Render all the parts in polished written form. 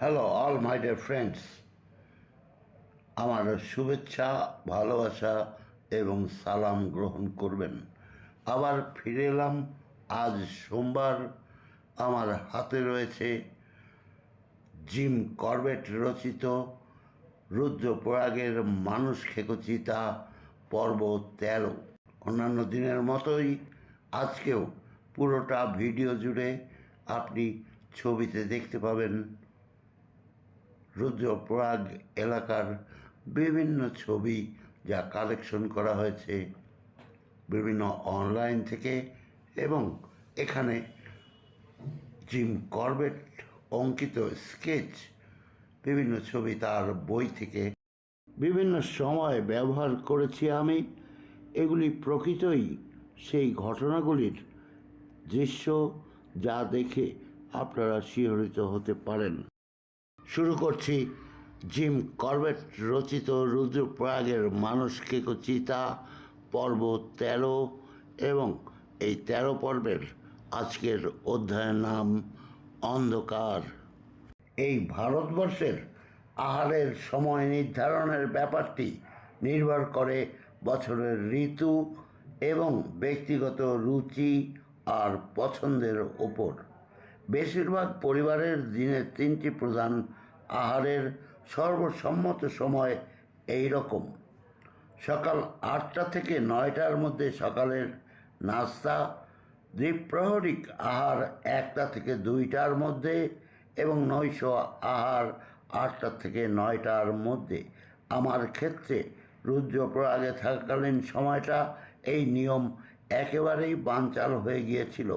Hello all my dear friends, আমার শুভেচ্ছা, ভালোবাসা এবং সালাম গ্রহণ করবেন। আবার ফিরে এলাম। আজ সোমবার। আমার হাতে রয়েছে জিম করবেট রচিত রুদ্রপ্রয়াগের মানুষ খেকো চিতা পর্ব 13। অন্যান্য দিনের মতোই আজকেও পুরোটা ভিডিও জুড়ে আপনি ছবিতে দেখতে পাবেন রুদ্রপ্রয়াগ এলাকার বিভিন্ন ছবি, যা কালেকশন করা হয়েছে বিভিন্ন অনলাইন থেকে, এবং এখানে জিম করবেট অঙ্কিত স্কেচ বিভিন্ন ছবি তার বই থেকে বিভিন্ন সময় ব্যবহার করেছি আমি। এগুলি প্রকৃতই সেই ঘটনাগুলির দৃশ্য, যা দেখে আপনারা শিহরিত হতে পারেন। শুরু করছি জিম করবেট রচিত রুদ্রপ্রয়াগের মানুষ খেকো চিতা পর্ব 13, এবং এই 13 পর্বের আজকের অধ্যায়ের নাম অন্ধকার। এই ভারতবর্ষের আহারের সময় নির্ধারণের ব্যাপারটি নির্ভর করে বছরের ঋতু এবং ব্যক্তিগত রুচি আর পছন্দের ওপর। বেশিরভাগ পরিবারের দিনের 3টি প্রধান আহারের সর্বসম্মত সময় এই রকম: সকাল 8টা থেকে 9টার মধ্যে সকালের নাস্তা, দ্বিপ্রহরিক আহার 1টা থেকে 2টার মধ্যে, এবং নৈশ আহার 8টা থেকে 9টার মধ্যে। আমার ক্ষেত্রে রুদ্রপ্রয়াগে থাকাকালীন সময়টা এই নিয়ম একেবারেই বানচাল হয়ে গিয়েছিল।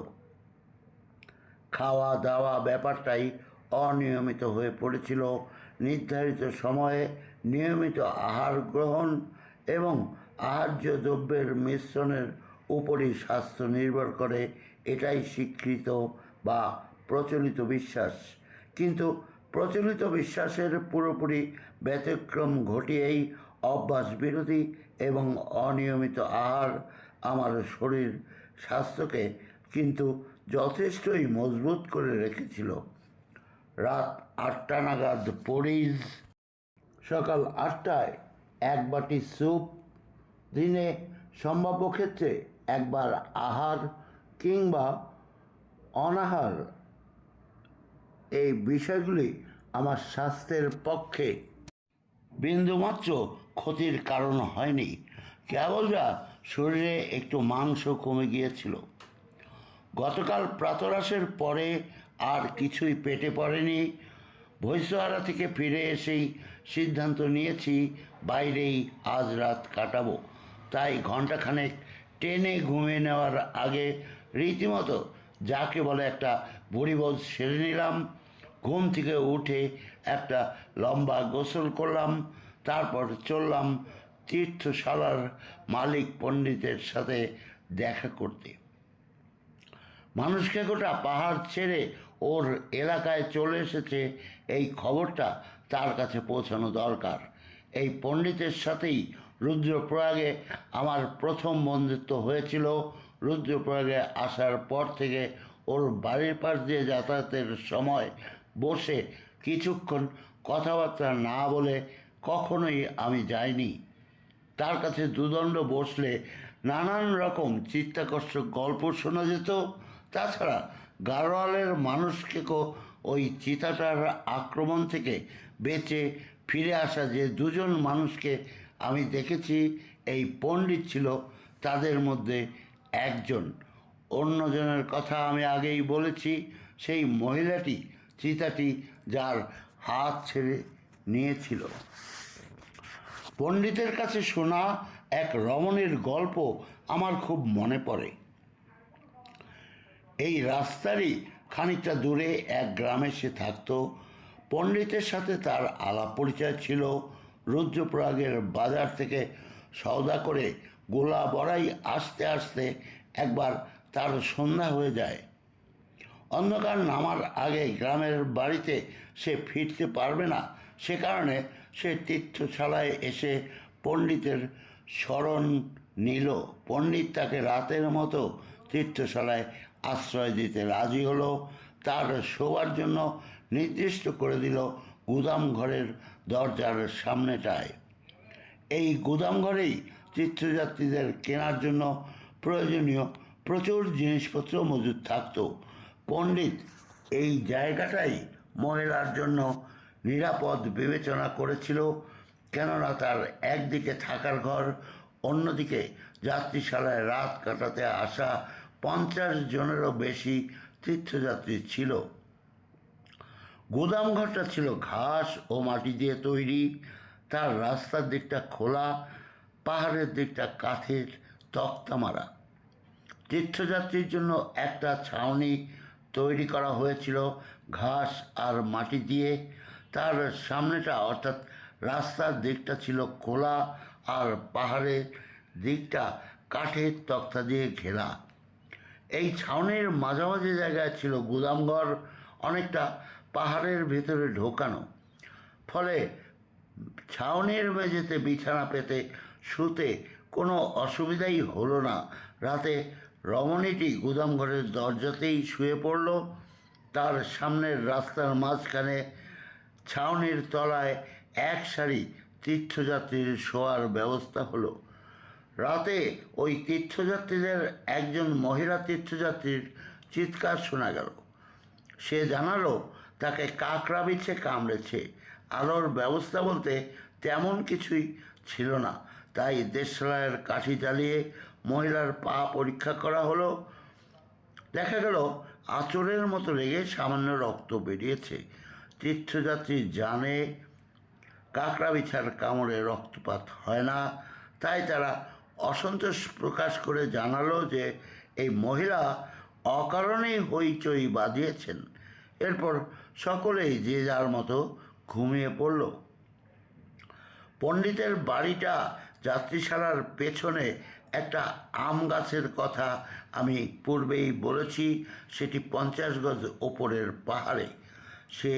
খাওয়া দাওয়া ব্যাপারটাই অনিয়মিত হয়ে পড়েছিল। নির্ধারিত সময়ে নিয়মিত আহার গ্রহণ এবং আহার্য দ্রব্যের মিশ্রণের উপরই স্বাস্থ্য নির্ভর করে, এটাই স্বীকৃত বা প্রচলিত বিশ্বাস। কিন্তু প্রচলিত বিশ্বাসের পুরোপুরি ব্যতিক্রম ঘটিয়েই অভ্যাস বিরোধী এবং অনিয়মিত আহার আমার শরীর স্বাস্থ্যকে কিন্তু যথেষ্টই মজবুত করে রেখেছিল। রাত 8টা নাগাদ পরিজ, সকাল 8টায় 1 বাটি স্যুপ, দিনে সম্ভাব্য ক্ষেত্রে একবার আহার কিংবা অনাহার, এই বিষয়গুলি আমার স্বাস্থ্যের পক্ষে বিন্দুমাত্র ক্ষতির কারণ হয়নি। কেবল যা শরীরে একটু মাংস কমে গিয়েছিল। গতকাল প্রাতরাশের পরে আর কিছুই পেটে পড়েনি। ভৈষহারা থেকে ফিরে এসেই সিদ্ধান্ত নিয়েছি বাইরেই আজ রাত কাটাবো। তাই ঘণ্টাখানেক টেনে ঘুমিয়ে নেওয়ার আগে রীতিমতো যাকে বলে একটা বুড়িবোধ সেরে নিলাম। ঘুম থেকে উঠে একটা লম্বা গোসল করলাম, তারপর চললাম তীর্থশালার মালিক পণ্ডিতের সাথে দেখা করতে। মানুষ খেকোটা পাহাড় ছেড়ে ওর এলাকায় চলে এসেছে, এই খবরটা তার কাছে পৌঁছানো দরকার। এই পণ্ডিতের সাথেই রুদ্রপ্রয়াগে আমার প্রথম বন্ধুত্ব হয়েছিল। রুদ্রপ্রয়াগে আসার পর থেকে ওর বাড়ির পাশ দিয়ে যাতায়াতের সময় বসে কিছুক্ষণ কথাবার্তা না বলে কখনোই আমি যাইনি। তার কাছে দুদণ্ড বসলে নানান রকম চিত্তাকর্ষক গল্প শোনা যেত। তাছাড়া গাড়োয়ালের মানুষ খেকো ওই চিতাটার আক্রমণ থেকে বেঁচে ফিরে আসা যে 2জন মানুষকে আমি দেখেছি, এই পণ্ডিত ছিল তাদের মধ্যে একজন। অন্যজনের কথা আমি আগেই বলেছি। সেই মহিলাটি চিতাটি যার হাত ছেড়ে নিয়েছিল। পণ্ডিতের কাছে শোনা এক রমণীর গল্প আমার খুব মনে পড়ে। এই রাস্তারই খানিকটা দূরে এক গ্রামে সে থাকত। পণ্ডিতের সাথে তার আলাপ পরিচয় ছিল। রুদ্রপ্রয়াগের বাজার থেকে সওদা করে গোলা বড়াই আসতে আসতে একবার তার সন্ধ্যা হয়ে যায়। অন্ধকার নামার আগে গ্রামের বাড়িতে সে ফিরতে পারবে না, সে কারণে সে তীর্থশালায় এসে পণ্ডিতের শরণ নিল। পণ্ডিত তাকে রাতের মতো তীর্থশালায় আশ্রয় দিতে রাজি হলো। তার শোবার জন্য নির্দিষ্ট করে দিল গুদাম ঘরের দরজার সামনেটায়। এই গুদাম ঘরেই তীর্থযাত্রীদের কেনার জন্য প্রয়োজনীয় প্রচুর জিনিসপত্র মজুদ থাকত। পণ্ডিত এই জায়গাটাই মহিলার জন্য নিরাপদ বিবেচনা করেছিল, কেননা তার একদিকে থাকার ঘর, অন্যদিকে যাত্রীশালায় রাত কাটাতে আসা 50 জনেরও বেশি তীর্থযাত্রী ছিল। গুদাম ঘরটা ছিল ঘাস ও মাটি দিয়ে তৈরি। তার রাস্তার দিকটা খোলা, পাহাড়ের দিকটা কাঠের তক্তা মারা। তীর্থযাত্রীর জন্য একটা ছাউনি তৈরি করা হয়েছিল ঘাস আর মাটি দিয়ে। তার সামনেটা অর্থাৎ রাস্তার দিকটা ছিল খোলা আর পাহাড়ের দিকটা কাঠের তক্তা দিয়ে ঘেরা। এই ছাউনির মাঝামাঝি জায়গায় ছিল গুদামঘর, অনেকটা পাহাড়ের ভেতরে ঢোকানো। ফলে ছাউনির মেঝেতে বিছানা পেতে শুতে কোনো অসুবিধাই হলো না। রাতে রমণীটি গুদামঘরের দরজাতেই শুয়ে পড়ল। তার সামনের রাস্তার মাঝখানে ছাউনির তলায় এক সারি তীর্থযাত্রীর শোয়ার ব্যবস্থা হলো। রাতে ওই তীর্থযাত্রীদের একজন মহিলা তীর্থযাত্রীর চিৎকার শোনা গেল। সে জানালো তাকে কাকড়া বিছে কামড়েছে। আলোর ব্যবস্থা বলতে তেমন কিছুই ছিল না, তাই দেশলাইয়ের কাঠি জ্বালিয়ে মহিলার পা পরীক্ষা করা হলো। দেখা গেল আঁচড়ের মতো লেগে সামান্য রক্ত বেরিয়েছে। তীর্থযাত্রী জানে কাকড়া বিছার কামড়ে রক্তপাত হয় না, তাই তারা অসন্তোষ প্রকাশ করে জানালো যে এই মহিলা অকারণেই হইচই বাঁধিয়েছেন। এরপর সকলেই যে যার মতো ঘুমিয়ে পড়ল। পণ্ডিতের বাড়িটা যাত্রীশালার পেছনে একটা আম গাছের কথা আমি পূর্বেই বলেছি। সেটি 50 গজ ওপরের পাহাড়ে। সে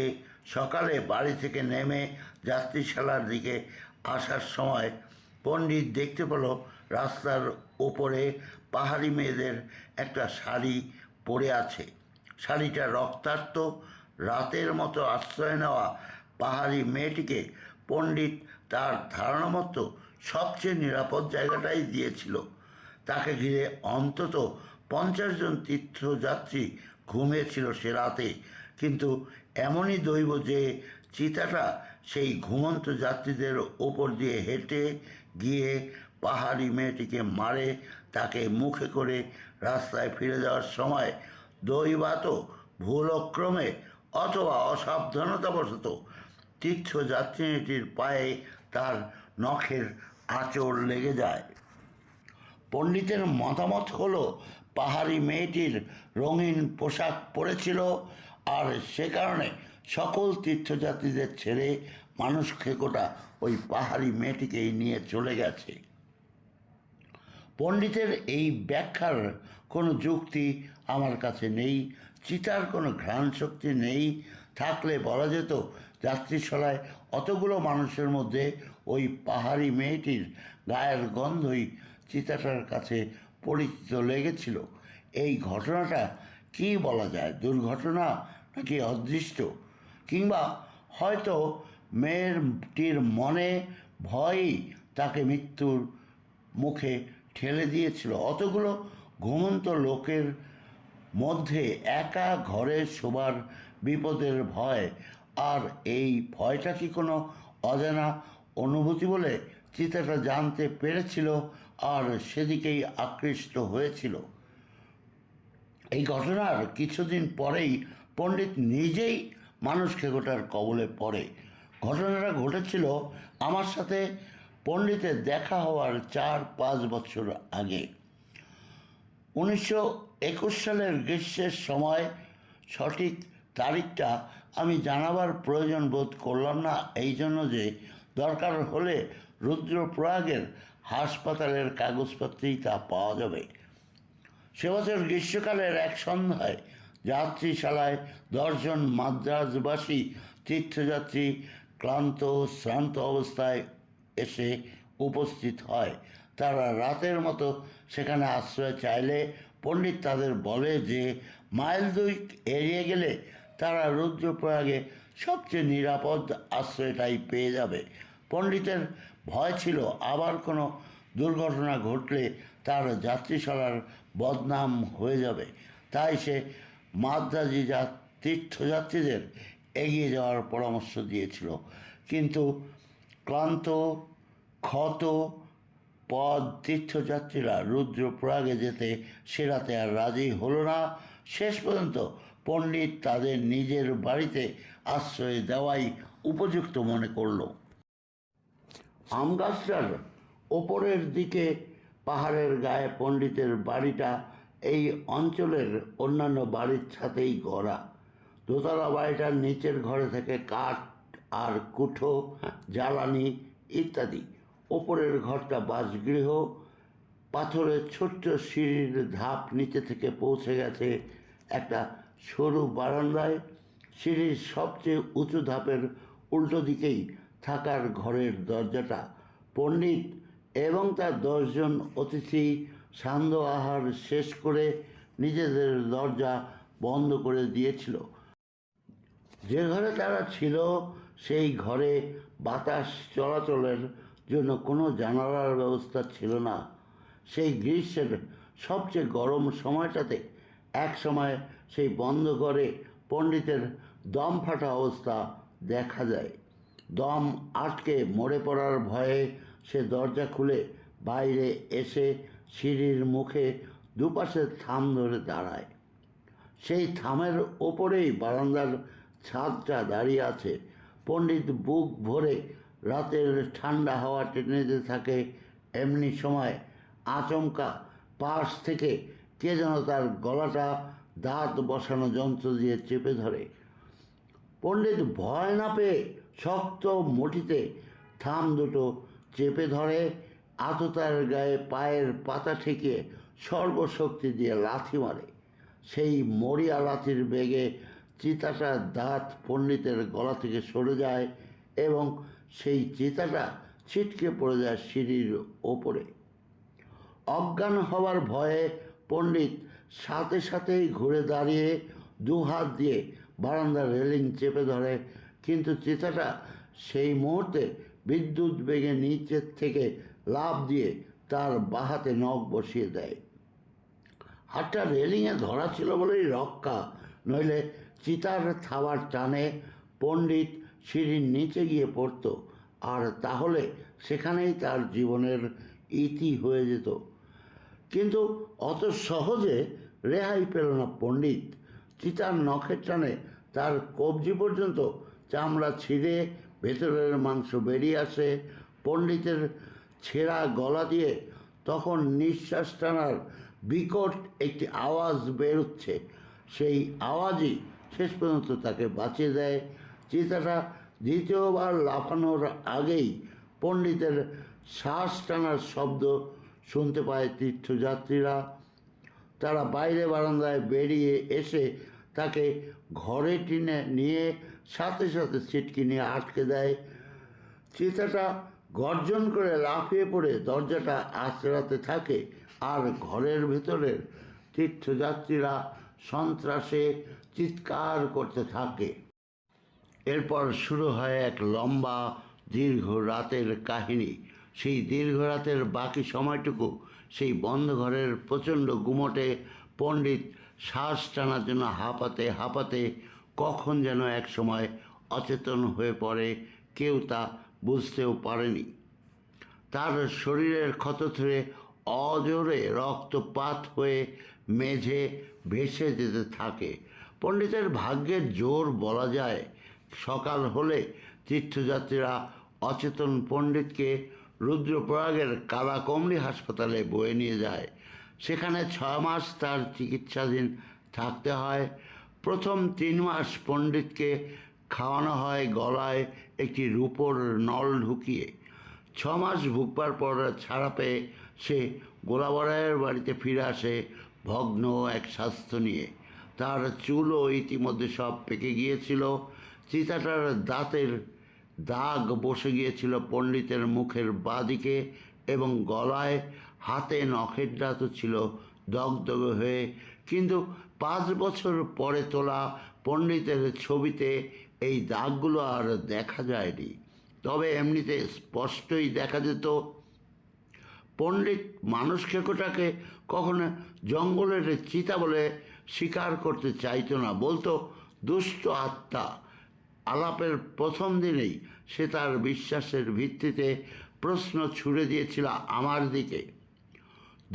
সকালে বাড়ি থেকে নেমে যাত্রীশালার দিকে আসার সময় পণ্ডিত দেখতে পেল রাস্তার ওপরে পাহাড়ি মেয়েদের একটা শাড়ি পরে আছে। শাড়িটা রক্তাক্ত। রাতের মতো আশ্রয় নেওয়া পাহাড়ি মেয়েটিকে পণ্ডিত তার ধারণা মতো সবচেয়ে নিরাপদ জায়গাটাই দিয়েছিল। তাকে ঘিরে অন্তত 50 জন তীর্থযাত্রী ঘুমিয়েছিল সে রাতে। কিন্তু এমনই দৈব যে চিতাটা সেই ঘুমন্ত যাত্রীদের ওপর দিয়ে হেঁটে গিয়ে পাহাড়ি মেয়েটিকে মারে। তাকে মুখে করে রাস্তায় ফিরে যাওয়ার সময় দৈবাত ভুলক্রমে অথবা অসাবধানতাবশত তীর্থযাত্রীটির পায়ে তার নখের আঁচড় লেগে যায়। পণ্ডিতের মতামত হলো পাহাড়ি মেয়েটির রঙিন পোশাক পরেছিল, আর সে কারণে সকল তীর্থযাত্রীদের ছেড়ে মানুষ খেকোটা ওই পাহাড়ি মেয়েটিকেই নিয়ে চলে গেছে। পণ্ডিতের এই ব্যাখ্যার কোনো যুক্তি আমার কাছে নেই। চিতার কোনো ঘ্রাণ শক্তি নেই। থাকলে বলা যেত যাত্রীশালায় অতগুলো মানুষের মধ্যে ওই পাহাড়ি মেয়েটির গায়ের গন্ধই চিতাটার কাছে পরিচিত লেগেছিল। এই ঘটনাটা কি বলা যায়, দুর্ঘটনা নাকি অদৃষ্ট? কিংবা হয়তো মেয়েটির মনে ভয়ই তাকে মৃত্যুর মুখে ঠেলে দিয়েছিল। অতগুলো ঘুমন্ত লোকের মধ্যে একা ঘরে শোবার বিপদের ভয়, আর এই ভয়টা কি কোনো অজানা অনুভূতি বলে চিতাটা জানতে পেরেছিল আর সেদিকেই আকৃষ্ট হয়েছিল। এই ঘটনার কিছুদিন পরেই পণ্ডিত নিজেই মানুষ খেকোটার কবলে পড়ে। ঘটনাটা ঘটেছিল আমার সাথে পণ্ডিতের দেখা হওয়ার 4-5 বছর আগে। 1921 সালের গ্রীষ্মের সময়। সঠিক তারিখটা আমি জানাবার প্রয়োজন বোধ করলাম না, এই জন্য যে দরকার হলে রুদ্রপ্রয়াগের হাসপাতালের কাগজপত্রেই তা পাওয়া যাবে। সে বছর গ্রীষ্মকালের এক সন্ধ্যায় যাত্রীশালায় 10 জন মাদ্রাজবাসী তীর্থযাত্রী ক্লান্ত শ্রান্ত অবস্থায় এসে উপস্থিত হয়। তারা রাতের মতো সেখানে আশ্রয় চাইলে পণ্ডিত তাদের বলে যে মাইল 2 এড়িয়ে গেলে তারা রুদ্রপ্রয়াগে সবচেয়ে নিরাপদ আশ্রয়টাই পেয়ে যাবে। পণ্ডিতের ভয় ছিল আবার কোনো দুর্ঘটনা ঘটলে তার যাত্রীশালার বদনাম হয়ে যাবে। তাই সে মাদ্রাজি তীর্থযাত্রীদের এগিয়ে যাওয়ার পরামর্শ দিয়েছিল। কিন্তু ক্লান্ত ক্ষত পদ তীর্থযাত্রীরা রুদ্রপ্রয়াগে যেতে সে রাতে আর রাজি হলো না। শেষ পর্যন্ত পণ্ডিত তাদের নিজের বাড়িতে আশ্রয় দেওয়াই উপযুক্ত মনে করল। আমগাছটার ওপরের দিকে পাহাড়ের গায়ে পণ্ডিতের বাড়িটা এই অঞ্চলের অন্যান্য বাড়ির সাথেই গড়া। দোতলা বাড়িটার নিচের ঘরে থেকে কাঠ আর কুঠো, জ্বালানি ইত্যাদি। ওপরের ঘরটা বাসগৃহ। পাথরের ছোট্ট সিঁড়ির ধাপ নিচে থেকে পৌঁছে গেছে একটা সরু বারান্দায়। সিঁড়ির সবচেয়ে উঁচু ধাপের উল্টো দিকেই থাকার ঘরের দরজাটা। পণ্ডিত এবং তার 10 জন অতিথি সান্ধ্য আহার শেষ করে নিজেদের দরজা বন্ধ করে দিয়েছিল। যে ঘরে তারা ছিল সেই ঘরে বাতাস চলাচলের জন্য কোনো জানালার ব্যবস্থা ছিল না। সেই গ্রীষ্মের সবচেয়ে গরম সময়টাতে এক সময় সেই বন্ধ ঘরে পণ্ডিতের দম ফাটা অবস্থা দেখা যায়। দম আটকে মরে পড়ার ভয়ে সে দরজা খুলে বাইরে এসে সিঁড়ির মুখে দুপাশে থাম ধরে দাঁড়ায়। সেই থামের ওপরেই বারান্দার ছাদটা দাঁড়িয়ে আছে। পণ্ডিত বুক ভরে রাতের ঠান্ডা হাওয়া টেনে যেতে থাকে। এমনি সময় আচমকা পাশ থেকে কে যেন তার গলাটা দাঁত বসানো যন্ত্র দিয়ে চেপে ধরে। পণ্ডিত ভয় না পেয়ে শক্ত মুঠিতে থাম দুটো চেপে ধরে, আততার গায়ে পায়ের পাতা ঠেকিয়ে সর্বশক্তি দিয়ে লাথি মারে। সেই মরিয়া লাথির বেগে চিতাটার দাঁত পণ্ডিতের গলা থেকে সরে যায় এবং সেই চিতাটা ছিটকে পড়ে যায় সিঁড়ির ওপরে। অজ্ঞান হওয়ার ভয়ে পণ্ডিত সাথে সাথেই ঘুরে দাঁড়িয়ে দু হাত দিয়ে বারান্দার রেলিং চেপে ধরে, কিন্তু চিতাটা সেই মুহূর্তে বিদ্যুৎ বেগে নিচের থেকে লাফ দিয়ে তার বাহাতে নখ বসিয়ে দেয়। হাতটা রেলিংয়ে ধরা ছিল বলেই রক্ষা, নইলে চিতার থাবার টানে পণ্ডিত সিঁড়ির নিচে গিয়ে পড়ত, আর তাহলে সেখানেই তার জীবনের ইতি হয়ে যেত। কিন্তু অত সহজে রেহাই পেল না পণ্ডিত। চিতার নখের টানে তার কবজি পর্যন্ত চামড়া ছিঁড়ে ভেতরের মাংস বেরিয়ে আসে। পণ্ডিতের ছেঁড়া গলা দিয়ে তখন নিঃশ্বাস টানার বিকট একটি আওয়াজ বেরোচ্ছে। সেই আওয়াজই শেষ পর্যন্ত তাকে বাঁচিয়ে দেয়। চিতাটা দ্বিতীয়বার লাফানোর আগেই পণ্ডিতের শ্বাস টানার শব্দ শুনতে পায় তীর্থযাত্রীরা। তারা বাইরে বারান্দায় বেরিয়ে এসে তাকে ঘরে টেনে নিয়ে সাথে সাথে ছিটকি নিয়ে আটকে দেয়। চিতাটা গর্জন করে লাফিয়ে পড়ে দরজাটা আঁচড়াতে থাকে, আর ঘরের ভেতরের তীর্থযাত্রীরা সন্ত্রাসে চিৎকার করতে থাকে। এরপর শুরু হয় এক লম্বা দীর্ঘ রাতের কাহিনী। সেই দীর্ঘ রাতের বাকি সময়টুকু সেই বন্ধ ঘরের প্রচণ্ড গুমটে পণ্ডিত শ্বাস টানার জন্য হাঁপাতে হাঁপাতে কখন যেন এক সময় অচেতন হয়ে পড়ে। কেউ তা বুঝতেও পারেনি। তার শরীরের ক্ষত ধরে অজোরে রক্তপাত হয়ে মেঝে ভেসে যেতে থাকে। পণ্ডিতের ভাগ্যের জোর বলা যায়। সকাল হলে তীর্থযাত্রীরা অচেতন পণ্ডিতকে রুদ্রপ্রয়াগের কালাকমলি হাসপাতালে বয়ে নিয়ে যায়। সেখানে 6 মাস তার চিকিৎসাধীন থাকতে হয়। প্রথম 3 মাস পণ্ডিতকে খাওয়ানো হয় গলায় একটি রূপোর নল ঢুকিয়ে। 6 মাস ভুগবার পর ছাড়া পেয়ে সে গোলাবরায়ের বাড়িতে ফিরে আসে ভগ্ন এক স্বাস্থ্য নিয়ে। তার চুলও ইতিমধ্যে সব পেকে গিয়েছিল। চিতাটার দাঁতের দাগ বসে গিয়েছিল পণ্ডিতের মুখের বাঁদিকে এবং গলায়। হাতে নখের দাঁতও ছিল দগদগে হয়ে। কিন্তু 5 বছর পরে তোলা পণ্ডিতের ছবিতে এই দাগগুলো আর দেখা যায়নি, তবে এমনিতে স্পষ্টই দেখা যেত। পণ্ডিত মানুষ খেকোটাকে কখনো জঙ্গলের চিতা বলে স্বীকার করতে চাইতো না, বলতো দুষ্ট আত্মা। আলাপের প্রথম দিনেই সে তার বিশ্বাসের ভিত্তিতে প্রশ্ন ছুড়ে দিয়েছিল আমার দিকে।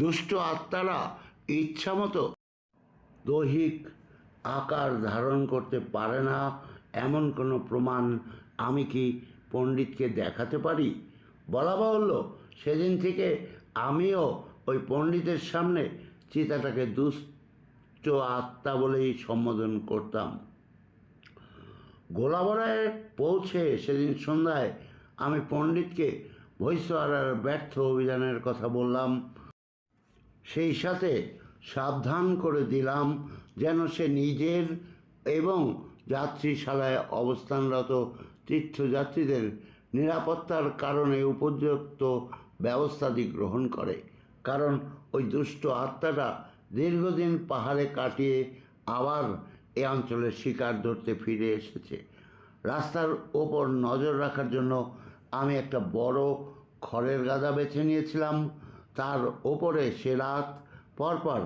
দুষ্ট আত্মারা ইচ্ছামতো দৈহিক আকার ধারণ করতে পারে না, এমন কোনো প্রমাণ আমি কি পণ্ডিতকে দেখাতে পারি? বলা বাহুল্য, সেদিন থেকে আমিও ওই পণ্ডিতের সামনে চিতাটাকে দুষ্ট আত্মা বলেই সম্বোধন করতাম। গোলাবরায় পৌঁছে সেদিন সন্ধ্যায় আমি পণ্ডিতকে ভৈসওয়ারার ব্যর্থ অভিযানের কথা বললাম। সেই সাথে সাবধান করে দিলাম যেন সে নিজের এবং যাত্রীশালায় অবস্থানরত তীর্থযাত্রীদের নিরাপত্তার কারণে উপযুক্ত ব্যবস্থাদি গ্রহণ করে, কারণ ওই দুষ্ট আত্মাটা দীর্ঘদিন পাহাড়ে কাটিয়ে আবার এ অঞ্চলে শিকার ধরতে ফিরে এসেছে। রাস্তার ওপর নজর রাখার জন্য আমি একটা বড় খড়ের গাদা বেছে নিয়েছিলাম। তার ওপরে সে রাত পরপর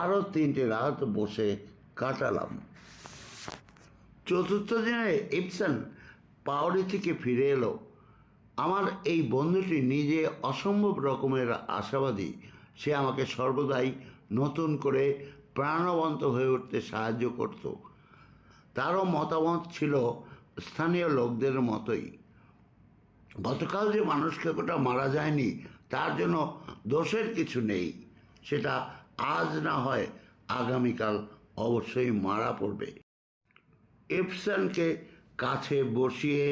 আরও 3টে রাত বসে কাটালাম। চতুর্থ দিনে ইবসেন পাউরি থেকে ফিরে এলো। আমার এই বন্ধুটি নিজে অসম্ভব রকমের আশাবাদী। সে আমাকে সর্বদাই নতুন করে প্রাণবন্ত হয়ে উঠতে সাহায্য করত। তারও মতামত ছিল স্থানীয় লোকদের মতোই। গতকাল যে মানুষ খেকোটা মারা যায়নি তার জন্য দোষের কিছু নেই, সেটা আজ না হয় আগামীকাল অবশ্যই মারা পড়বে। ইবসেনকে কাছে বসিয়ে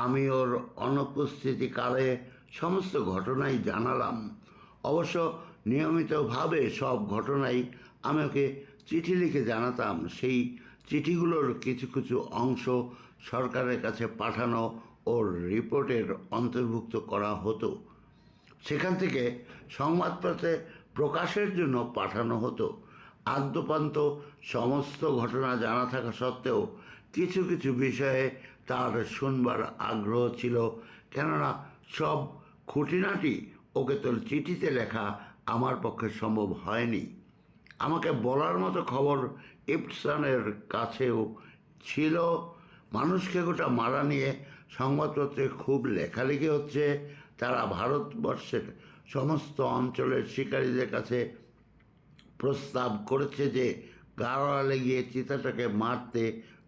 আমি ওর অনুপস্থিতিকালে সমস্ত ঘটনাই জানালাম। অবশ্য নিয়মিতভাবে সব ঘটনাই আমি ওকে চিঠি লিখে জানাতাম। সেই চিঠিগুলোর কিছু কিছু অংশ সরকারের কাছে পাঠানো ওর রিপোর্টের অন্তর্ভুক্ত করা হতো। সেখান থেকে সংবাদপত্রে প্রকাশের জন্য পাঠানো হতো। আদ্যপান্ত সমস্ত ঘটনা জানা থাকা সত্ত্বেও কিছু কিছু বিষয়ে তার শুনবার আগ্রহ ছিল, কেননা সব খুঁটিনাটি ওকে তোর চিঠিতে লেখা আমার পক্ষে সম্ভব হয়নি। আমাকে বলার মতো খবর ইবসেনের কাছেও ছিল। মানুষ খেকোটা মারা নিয়ে সংবাদপত্রে খুব লেখালেখি হচ্ছে। তারা ভারতবর্ষের সমস্ত অঞ্চলের শিকারীদের কাছে প্রস্তাব করেছে যে গাড়োয়ালে গিয়ে চিতাটাকে মারতে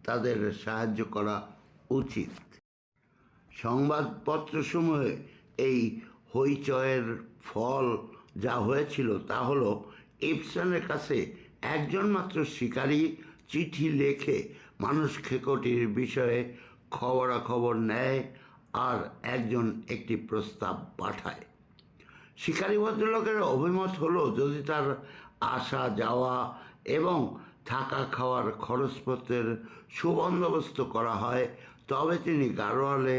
তাদের সাহায্য করা উচিত। সংবাদপত্রসমূহে এই হইচয়ের ফল যা হয়েছিল তা হলো ইবসেনের কাছে একজন মাত্র শিকারী চিঠি লেখে মানুষ খেকোটির বিষয়ে খবরাখবর নেয় আর একজন একটি প্রস্তাব পাঠায়। শিকারী ভদ্রলোকের অভিমত হলো যদি তার আসা যাওয়া এবং থাকা খাওয়ার খরচপত্রের সুবন্দোবস্ত করা হয় তবে তিনি গাড়োয়ালে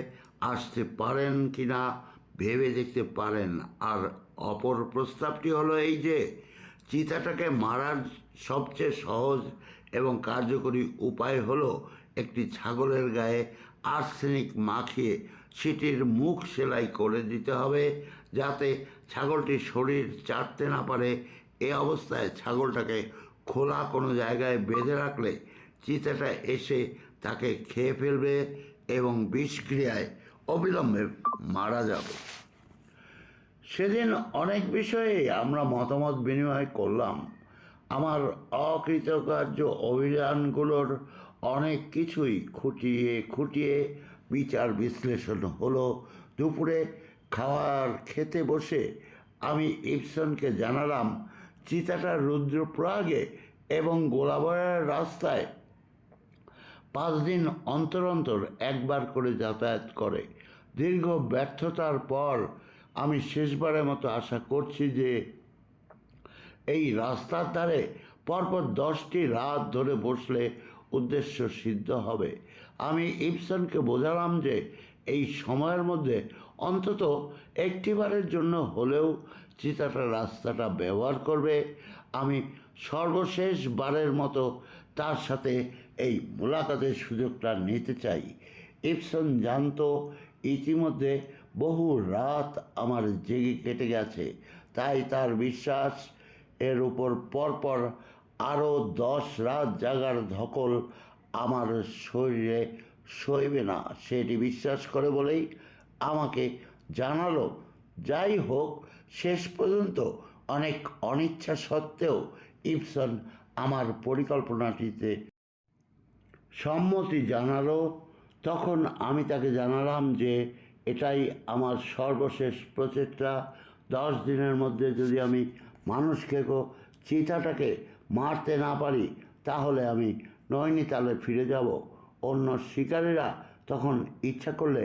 আসতে পারেন কিনা ভেবে দেখতে পারেন। আর অপর প্রস্তাবটি হলো এই যে চিতাটাকে মারার সবচেয়ে সহজ এবং কার্যকরী উপায় হলো একটি ছাগলের গায়ে আর্সেনিক মাখিয়ে সেটির মুখ সেলাই করে দিতে হবে, যাতে ছাগলটি শরীর চাটতে না পারে। এ অবস্থায় ছাগলটাকে খোলা কোনো জায়গায় বেঁধে রাখলে চিতাটা এসে তাকে খেয়ে ফেলবে এবং বিষক্রিয়ায় অবিলম্বে মারা যাবে। সেদিন অনেক বিষয়ে আমরা মতামত বিনিময় করলাম। আমার অকৃতকার্য অভিযানগুলোর অনেক কিছুই খুঁটিয়ে খুঁটিয়ে বিচার বিশ্লেষণ হলো। দুপুরে খাওয়ার খেতে বসে আমি ইবসেনকে জানালাম চিতাটা রুদ্রপ্রয়াগে এবং গোলাবরের রাস্তায় 5 দিন অন্তর অন্তর একবার করে যাতায়াত করে। দীর্ঘ ব্যর্থতার পর আমি শেষবারের মতো আশা করছি যে এই রাস্তার ধারে পরপর 10টি রাত ধরে বসলে উদ্দেশ্য সিদ্ধ হবে। আমি ইবসেনকে বোঝালাম যে এই সময়ের মধ্যে অন্তত একটিবারের জন্য হলেও চিতাটা রাস্তাটা ব্যবহার করবে। আমি সর্বশেষ বারের মতো তার সাথে এই মোলাকাতের সুযোগটা নিতে চাই। ইবসন জানতো ইতিমধ্যে বহু রাত আমার জেগে কেটে গেছে, তাই তার বিশ্বাস এর উপর পরপর আরও 10 রাত জাগার ধকল আমার শরীরে সইবে না, সেটি বিশ্বাস করে বলেই আমাকে জানালো। যাই হোক, শেষ পর্যন্ত অনেক অনিচ্ছা সত্ত্বেও ইবসন আমার পরিকল্পনাটিতে সম্মতি জানালো। তখন আমি তাকে জানালাম যে এটাই আমার সর্বশেষ প্রচেষ্টা। 10 দিনের মধ্যে যদি আমি মানুষকে চিতাটাকে মারতে না পারি, তাহলে আমি নৈনিতালে ফিরে যাব। অন্য শিকারীরা তখন ইচ্ছা করলে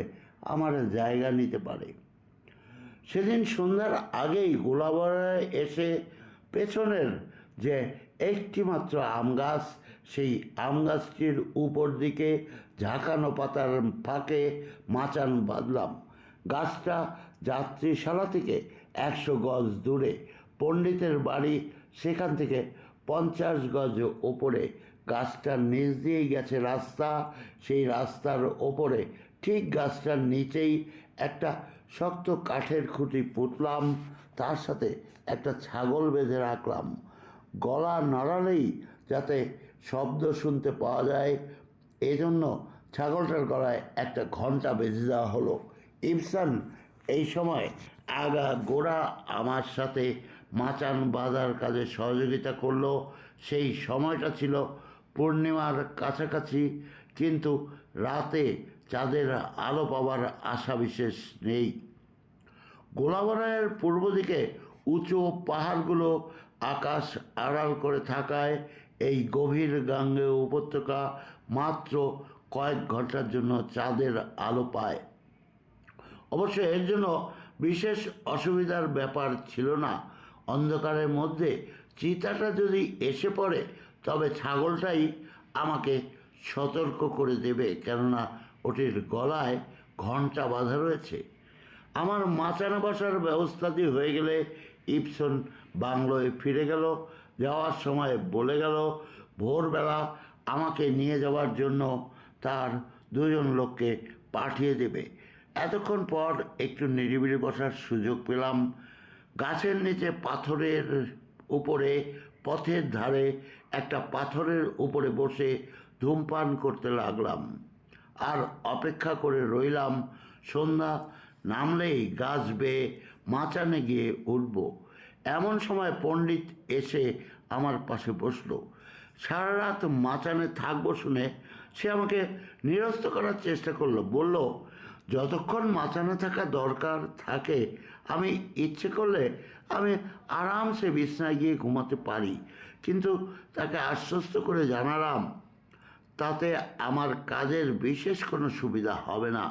আমার জায়গা নিতে পারে। সেদিন সন্ধ্যার আগেই গোলাবরায় এসে পেছনের যে একটিমাত্র আম গাছ, সেই আম গাছটির উপর দিকে ঝাঁকানো পাতার ফাঁকে মাচান বাঁধলাম। গাছটা যাত্রীশালা থেকে 100 গজ দূরে। পণ্ডিতের বাড়ি সেখান থেকে 50 গজ ওপরে। গাছটার নিচ দিয়েই গেছে রাস্তা। সেই রাস্তার ওপরে ঠিক গাছটার নিচেই একটা শক্ত কাঠের খুঁটি পুঁতলাম, তার সাথে একটা ছাগল বেঁধে রাখলাম। গলা নড়ালেই যাতে শব্দ শুনতে পাওয়া যায়, এজন্য ছাগলটার গলায় একটা ঘণ্টা বেঁধে দেওয়া হলো। ইবসন এই সময় আগা গোড়া আমার সাথে মাচান বাঁধার কাজে সহযোগিতা করলো। সেই সময়টা ছিল পূর্ণিমার কাছাকাছি, কিন্তু রাতে চাঁদের আলো পাওয়ার আশা বিশেষ নেই। গোলাবরায়ের পূর্ব দিকে উঁচু পাহাড়গুলো আকাশ আড়াল করে থাকায় এই গভীর গাঙ্গেয় উপত্যকা মাত্র কয়েক ঘন্টার জন্য চাঁদের আলো পায়। অবশ্য এর জন্য বিশেষ অসুবিধার ব্যাপার ছিল না। অন্ধকারের মধ্যে চিতাটা যদি এসে পড়ে, তবে ছাগলটাই আমাকে সতর্ক করে দেবে, কেননা ওটির গলায় ঘণ্টা বাঁধা রয়েছে। আমার মাচানে বসার ব্যবস্থাটি হয়ে গেলে ইবসন বাংলোয় ফিরে গেল। যাওয়ার সময় বলে গেল ভোরবেলা আমাকে নিয়ে যাওয়ার জন্য তার 2জন লোককে পাঠিয়ে দেবে। এতক্ষণ পর একটু নিরিবিলি বসার সুযোগ পেলাম। গাছের নিচে পাথরের উপরে, পথের ধারে একটা পাথরের উপরে বসে ধূমপান করতে লাগলাম আর অপেক্ষা করে রইলাম। সন্ধ্যা নামলেই গাছ বেয়ে মাচানে গিয়ে উঠব। এমন সময় পণ্ডিত এসে আমার পাশে বসলো। সারা রাত মাচানে থাকবো শুনে সে আমাকে নিরস্ত করার চেষ্টা করলো। বলল, যতক্ষণ মাচানে থাকা দরকার থাকে আমি ইচ্ছে করলে আমি আরামসে বিছনায় গিয়ে ঘুমাতে পারি। কিন্তু তাকে আশ্বস্ত করে জানালাম তাতে আমার কাজের বিশেষ কোনো সুবিধা হবে না।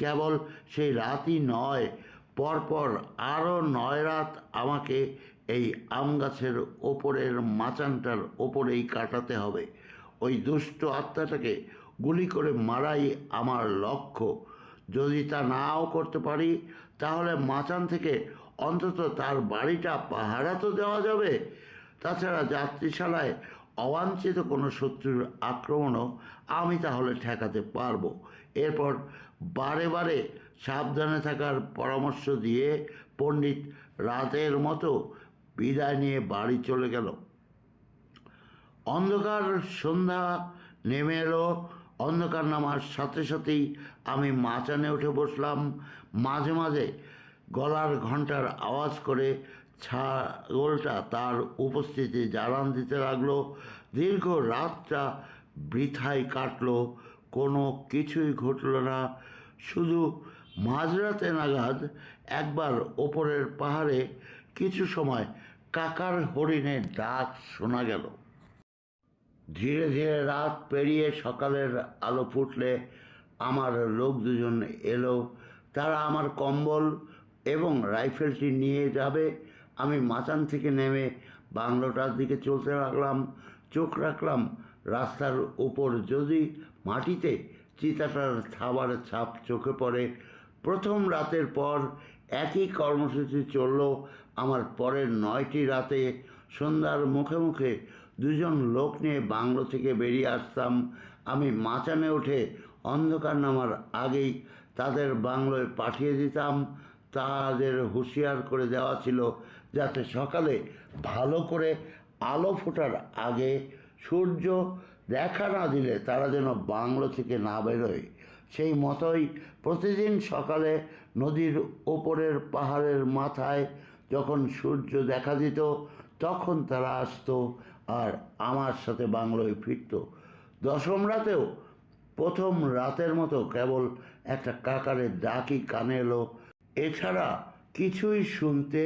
কেবল সেই রাতই নয়, পরপর আরও 9 রাত আমাকে এই আম গাছের ওপরের মাচানটার ওপরেই কাটাতে হবে। ওই দুষ্ট আত্মাটাকে গুলি করে মারাই আমার লক্ষ্য। যদি তা নাও করতে পারি, তাহলে মাচান থেকে অন্তত তার বাড়িটা পাহারা তো দেওয়া যাবে। তাছাড়া যাত্রীশালায় অবাঞ্ছিত কোনো শত্রুর আক্রমণও আমি তাহলে ঠেকাতে পারবো। এরপর বারে বারে সাবধানে থাকার পরামর্শ দিয়ে পণ্ডিত রাতের মতো বিদায় নিয়ে বাড়ি চলে গেল। অন্ধকার সন্ধ্যা নেমে এলো। অন্ধকার নামার সাথে সাথেই আমি মাচানে উঠে বসলাম। মাঝে মাঝে গলার ঘণ্টার আওয়াজ করে ছাগলটা তার উপস্থিতি জানান দিতে লাগলো। দীর্ঘ রাতটা বৃথায় কাটলো, কোনো কিছুই ঘটল না। শুধু মাঝরাতে নাগাদ একবার ওপরের পাহাড়ে কিছু সময় কাকার হরিণের ডাক শোনা গেল। ধীরে ধীরে রাত পেরিয়ে সকালের আলো ফুটলে আমার লোক 2জন এলো। তারা আমার কম্বল এবং রাইফেলটি নিয়ে যাবে। আমি মাচান থেকে নেমে বাংলোটার দিকে চলতে লাগলাম। চোখ রাখলাম রাস্তার উপর যদি মাটিতে চিতাটার থাবার ছাপ চোখে পড়ে। প্রথম রাতের পর একই কর্মসূচি চলল আমার পরের 9টি রাতে। সন্ধ্যার মুখে মুখে দুজন লোক নিয়ে বাংলো থেকে বেরিয়ে আসতাম। আমি মাচানে উঠে অন্ধকার নামার আগেই তাদের বাংলোয় পাঠিয়ে দিতাম। তাদের হুঁশিয়ার করে দেওয়া ছিল যাতে সকালে ভালো করে আলো ফোটার আগে সূর্য দেখা না দিলে তারা যেন বাংলো থেকে না বেরোয়। সেই মতোই প্রতিদিন সকালে নদীর ওপরের পাহাড়ের মাথায় যখন সূর্য দেখা দিত তখন তারা আসতো আর আমার সাথে বাংলোয় ফিরত। দশম রাতেও প্রথম রাতের মতো কেবল একটা কাকারের ডাকই কানে এলো, এছাড়া কিছুই শুনতে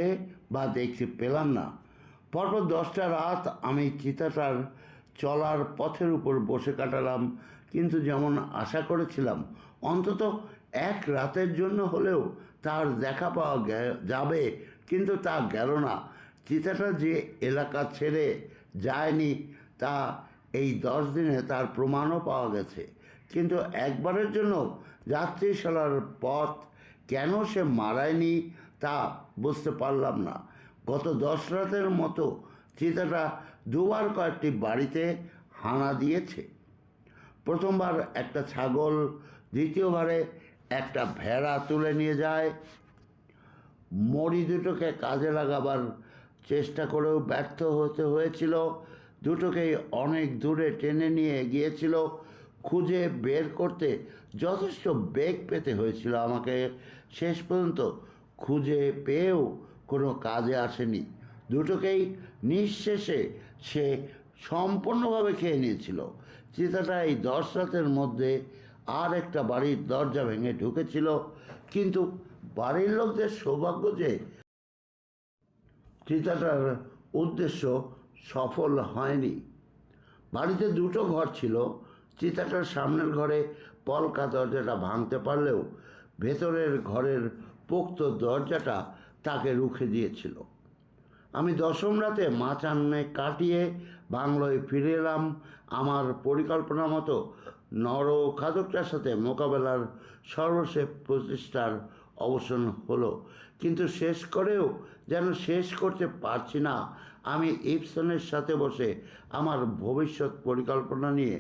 বা দেখতে পেলাম না। পরপর 10টা রাত আমি চিতাটার চলার পথের উপর বসে কাটালাম, কিন্তু যেমন আশা করেছিলাম অন্তত এক রাতের জন্য হলেও তার দেখা পাওয়া যাবে, কিন্তু তা গেল না। চিতাটা যে এলাকা ছেড়ে যায়নি তা এই 10 দিনে তার প্রমাণও পাওয়া গেছে, কিন্তু একবারের জন্য যাত্রীশালার পথ কেন সে মারায়নি তা বুঝতে পারলাম না। গত 10 রাতের মতো চিতাটা দুবার কয়েকটি বাড়িতে হানা দিয়েছে। প্রথমবার একটা ছাগল, দ্বিতীয়বারে একটা ভেড়া তুলে নিয়ে যায়। মরি দুটোকে কাজে লাগাবার চেষ্টা করেও ব্যর্থ হতে হয়েছিল। দুটোকেই অনেক দূরে টেনে নিয়ে গিয়েছিল। খুঁজে বের করতে যথেষ্ট বেগ পেতে হয়েছিল আমাকে। শেষ পর্যন্ত খুঁজে পেয়েও কোনো কাজে আসেনি। দুটোকেই নিঃশেষে সে সম্পূর্ণভাবে খেয়ে নিয়েছিল। চিতাটা এই 10 রাতের মধ্যে আর একটা বাড়ির দরজা ভেঙে ঢুকেছিল, কিন্তু বাড়ির লোকদের সৌভাগ্য যে চিতাটার উদ্দেশ্য সফল হয়নি। বাড়িতে দুটো ঘর ছিল। চিতাটার সামনের ঘরে পলকা দরজাটা ভাঙতে পারলেও ভেতরের ঘরের পোক্ত দরজাটা তাকে রুখে দিয়েছিল। আমি 10ম রাতে মাচানে কাটিয়ে বাংলোয় ফিরে এলাম। আমার পরিকল্পনা মতো নরখাদকটার সাথে মোকাবেলার সর্বশেষ প্রচেষ্টার অবসান হলো, কিন্তু শেষ করেও যেন শেষ করতে পারছি না। আমি ইবসনের সাথে বসে আমার ভবিষ্যৎ পরিকল্পনা নিয়ে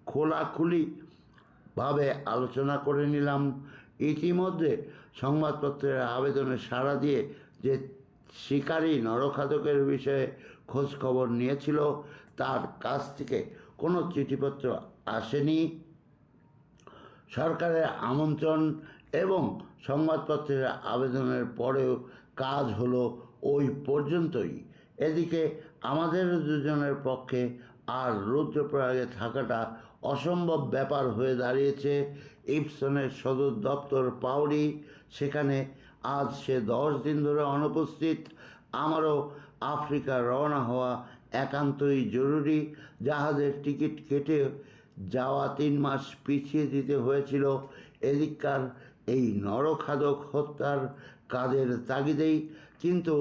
খোলাখুলিভাবে আলোচনা করে নিলাম। ইতিমধ্যে সংবাদপত্রের আবেদনে সাড়া দিয়ে যে শিকারী নরখাদকের বিষয়ে খোঁজ খবর নিয়েছিল তার কাছ থেকে কোনো চিঠিপত্র আসেনি। সরকারের আমন্ত্রণ এবং সংবাদপত্রের আবেদনের পরেও কাজ হলো ওই পর্যন্তই। এদিকে আমাদের দুজনের পক্ষে আর রুদ্রপ্রয়াগে থাকাটা অসম্ভব ব্যাপার হয়ে দাঁড়িয়েছে। ইবসনের সদর দপ্তর পাউরি, সেখানে আজ সে 10 দিন ধরে অনুপস্থিত। আমারও আফ্রিকা রওনা হওয়া একান্তই জরুরি। জাহাজের টিকিট কেটে যাওয়া 3 মাস পিছিয়ে দিতে হয়েছিল এদিককার এই নরখাদক হত্যার কাজের তাগিদেই, কিন্তু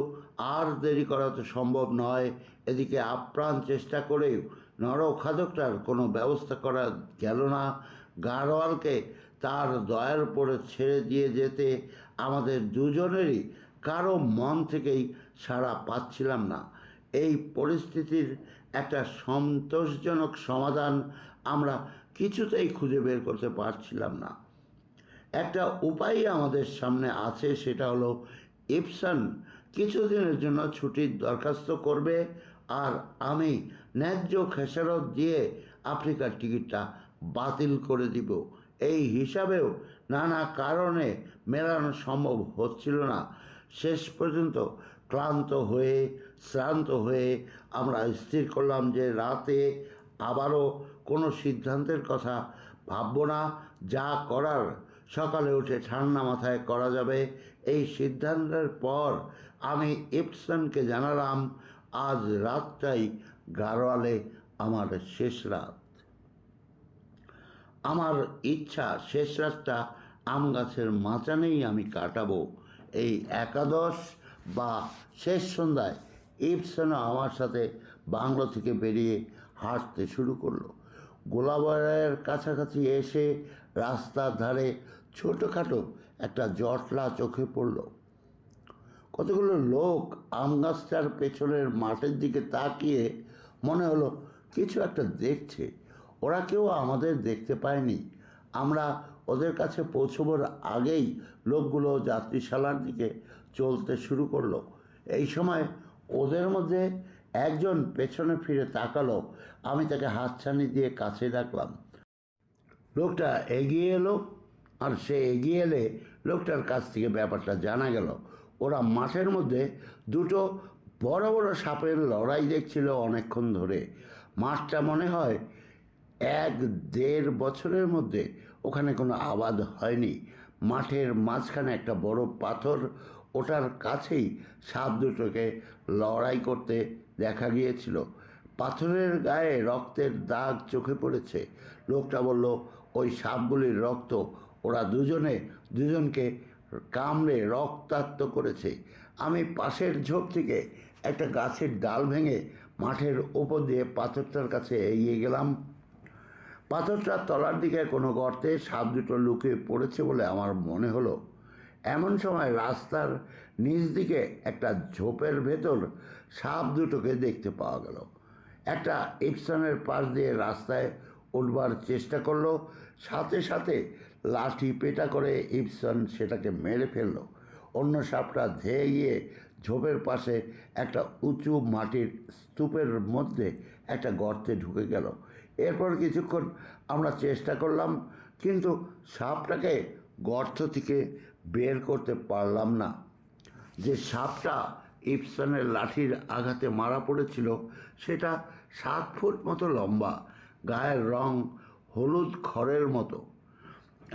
আর দেরি করা তো সম্ভব নয়। এদিকে আপ্রাণ চেষ্টা করেও নরখাদকটার কোনো ব্যবস্থা করা গেল না। গাড়োয়ালকে তার দয়ার উপরে ছেড়ে দিয়ে যেতে আমাদের দুজনেরই কারো মন থেকেই সাড়া পাচ্ছিলাম না। এই পরিস্থিতির একটা সন্তোষজনক সমাধান আমরা কিছুতেই খুঁজে বের করতে পারছিলাম না। একটা উপায় আমাদের সামনে আছে, সেটা হলো ইবসন কিছুদিনের জন্য ছুটির দরখাস্ত করবে আর আমি ন্যায্য খেসারত দিয়ে আফ্রিকার টিকিটটা বাতিল করে দিব। এই হিসাবেও নানা কারণে মেলানো সম্ভব হচ্ছিল না। শেষ পর্যন্ত ক্লান্ত হয়ে শ্রান্ত হয়ে আমরা স্থির করলাম যে রাতে আবারও কোনো সিদ্ধান্তের কথা ভাবব না। যা করার সকালে উঠে ঠান্ডা মাথায় করা যাবে। এই সিদ্ধান্তের পর আমি ইবসনকে জানালাম আজ রাতটাই গাড়োয়ালে আমার শেষ রাত। আমার ইচ্ছা শেষ রাতটা আম গাছের মাচানেই আমি কাটাবো। এই একাদশ বা শেষ সন্ধ্যায় ইবসনও আমার সাথে বাংলো থেকে বেরিয়ে হাঁটতে শুরু করলো। গোলাবাড়ির কাছাকাছি এসে রাস্তার ধারে ছোটোখাটো একটা জটলা চোখে পড়ল। কতগুলো লোক আম গাছটার পেছনের মাঠের দিকে তাকিয়ে মনে হলো কিছু একটা দেখছে। ওরা কেউ আমাদের দেখতে পায়নি। আমরা ওদের কাছে পৌঁছবার আগেই লোকগুলো যাত্রীশালার দিকে চলতে শুরু করলো। এই সময় ওদের মধ্যে একজন পেছনে ফিরে তাকালো। আমি তাকে হাতছানি দিয়ে কাছে ডাকলাম। লোকটা এগিয়ে এলো, আর সে এগিয়ে এলে লোকটার কাছ থেকে ব্যাপারটা জানা গেল। ওরা মাঠের মধ্যে দুটো বড় বড় সাপের লড়াই দেখছিল অনেকক্ষণ ধরে। মাঠটা মনে হয় 1-1.5 বছরের মধ্যে ওখানে কোনো আবাদ হয়নি। মাঠের মাঝখানে একটা বড় পাথর, ওটার কাছেই সাপ দুটোকে লড়াই করতে দেখা গিয়েছিল। পাথরের গায়ে রক্তের দাগ চোখে পড়েছে। লোকটা বলল, ওই সাপগুলির রক্ত ওরা দুজনকে কামড়ে রক্তাক্ত করেছে। আমি পাশের ঝোপ থেকে একটা গাছের ডাল ভেঙে মাঠের ওপর দিয়ে পাথরটার কাছে এগিয়ে গেলাম। পাথরটার তলার দিকে কোনো গর্তে সাপ দুটো লুকিয়ে পড়েছে বলে আমার মনে হলো। এমন সময় রাস্তার নিচ দিকে একটা ঝোপের ভেতর সাপ দুটোকে দেখতে পাওয়া গেল। একটা ইপসনের পাশ দিয়ে রাস্তায় উঠবার চেষ্টা করলো, সাথে সাথে লাঠি পেটা করে ইপসন সেটাকে মেরে ফেললো। অন্য সাপটা ধেয়ে গিয়ে ঝোপের পাশে একটা উঁচু মাটির স্তূপের মধ্যে একটা গর্তে ঢুকে গেল। এরপর কিছুক্ষণ আমরা চেষ্টা করলাম, কিন্তু সাপটাকে গর্ত থেকে বের করতে পারলাম না। যে সাপটা ইপসনের লাঠির আঘাতে মারা পড়েছিল সেটা 7 ফুট মতো লম্বা, গায়ের রং হলুদ খড়ের মতো।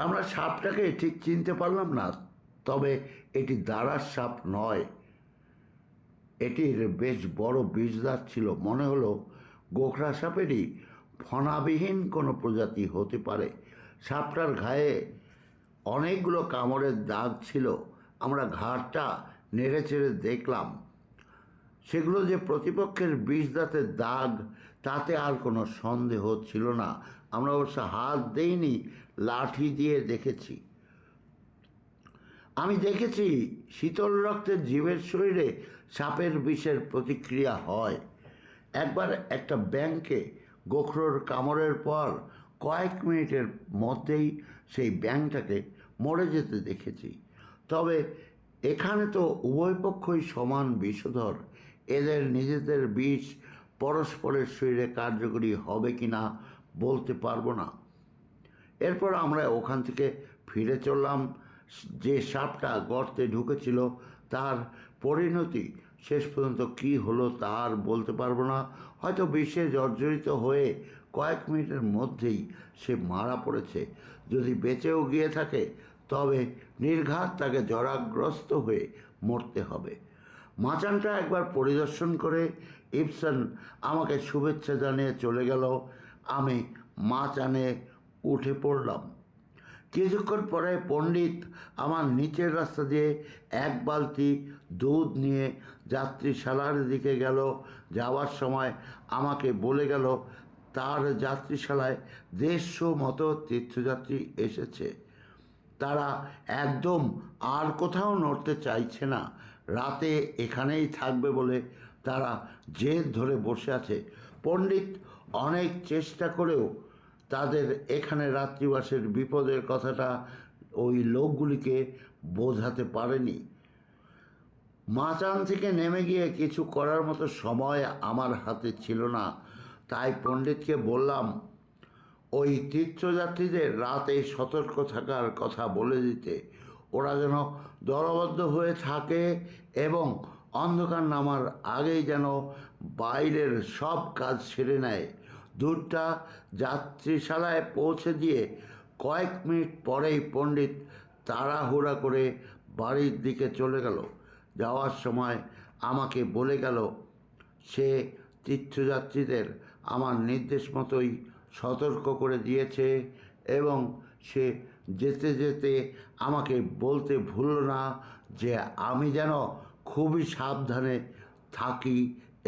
আমরা সাপটাকে ঠিক চিনতে পারলাম না, তবে এটি দাঁড়ার সাপ নয়। এটির বেশ বড় বিষদাঁত ছিল। মনে হলো গোখরা সাপেরই ফণাবিহীন কোনো প্রজাতি হতে পারে। সাপটার গায়ে অনেকগুলো কামড়ের দাগ ছিল। আমরা ঘাড়টা নেড়ে চেড়ে দেখলাম, সেগুলো যে প্রতিপক্ষের বিষদাঁতের দাগ তাতে আর কোনো সন্দেহ ছিল না। আমরা অবশ্য হাত দেইনি, লাঠি দিয়ে দেখেছি। আমি দেখেছি শীতল রক্তের জীবের শরীরে সাপের বিষের প্রতিক্রিয়া হয়। একবার একটা ব্যাঙকে গোখরোর কামড়ের পর কয়েক মিনিটের মধ্যেই সেই ব্যাঙটাকে মরে যেতে দেখেছি। তবে এখানে তো উভয় পক্ষই সমান বিষধর। এদের নিজেদের বিষ পরস্পরের শরীরে কার্যকরী হবে কি না বলতে পারবো না। এরপর আমরা ওখান থেকে ফিরে চললাম। যে সাপটা গর্তে ঢুকেছিল তার পরিণতি শেষ পর্যন্ত কী হলো তা আর বলতে পারবো না। হয়তো বিষে জর্জরিত হয়ে কয়েক মিনিটের মধ্যেই সে মারা পড়েছে। যদি বেঁচেও গিয়ে থাকে তবে নির্ঘাত তাকে জরাগ্রস্ত হয়ে মরতে হবে। মাচানটা একবার পরিদর্শন করে ইপসন আমাকে শুভেচ্ছা জানিয়ে চলে গেল। আমি মাচানে উঠে পড়লাম। কিছুক্ষণ পরে পণ্ডিত আমার নিচের রাস্তা দিয়ে 1 বালতি দুধ নিয়ে যাত্রীশালার দিকে গেল। যাওয়ার সময় আমাকে বলে গেল তার যাত্রীশালায় 150 মতো তীর্থযাত্রী এসেছে। তারা একদম আর কোথাও নড়তে চাইছে না। রাতে এখানেই থাকবে বলে তারা জেদ ধরে বসে আছে। পণ্ডিত অনেক চেষ্টা করেও তাদের এখানে রাত্রিবাসের বিপদের কথাটা ওই লোকগুলিকে বোঝাতে পারেনি। মাচান থেকে নেমে গিয়ে কিছু করার মতো সময় আমার হাতে ছিল না। তাই পণ্ডিতকে বললাম ওই তীর্থযাত্রীদের রাতে সতর্ক থাকার কথা বলে দিতে। ওরা যেন দলবদ্ধ হয়ে থাকে এবং অন্ধকার নামার আগেই যেন বাইরের সব কাজ সেরে নেয়। দুধটা যাত্রীশালায় পৌঁছে দিয়ে কয়েক মিনিট পরেই পণ্ডিত তাড়াহুড়া করে বাড়ির দিকে চলে গেল। যাওয়ার সময় আমাকে বলে গেল সে তীর্থযাত্রীদের আমার নির্দেশ মতোই সতর্ক করে দিয়েছে এবং সে যেতে যেতে আমাকে বলতে ভুলল না যে আমি যেন খুবই সাবধানে থাকি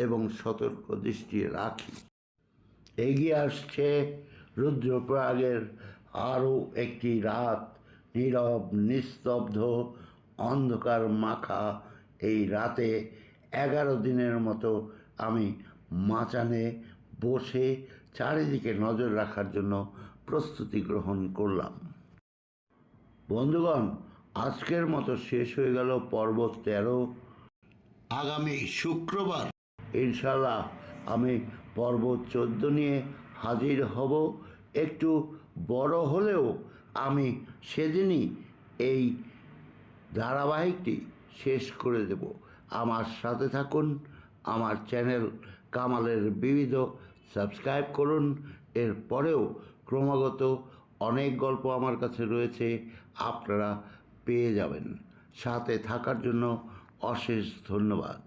এবং সতর্ক দৃষ্টি রাখি। এগিয়ে আসছে রুদ্রপ্রয়াগের আরও একটি রাত। নীরব, নিস্তব্ধ, অন্ধকার মাখা এই রাতে 11 দিনের মতো আমি মাচানে বসে চারিদিকে নজর রাখার জন্য প্রস্তুতি গ্রহণ করলাম। বন্ধুগণ, আজকের মতো শেষ হয়ে গেল পর্ব 13। আগামী শুক্রবার ইনশাল্লাহ আমি পর্ব 14 নিয়ে হাজির হব। একটু বড় হলেও আমি সেদিনই এই ধারাবাহিকটি শেষ করে দেব। আমার সাথে থাকুন। আমার চ্যানেল কামালের বিবিধ সাবস্ক্রাইব করুন। এরপরেও ক্রমাগত অনেক গল্প আমার কাছে রয়েছে, আপনারা পেয়ে যাবেন। সাথে থাকার জন্য অশেষ ধন্যবাদ।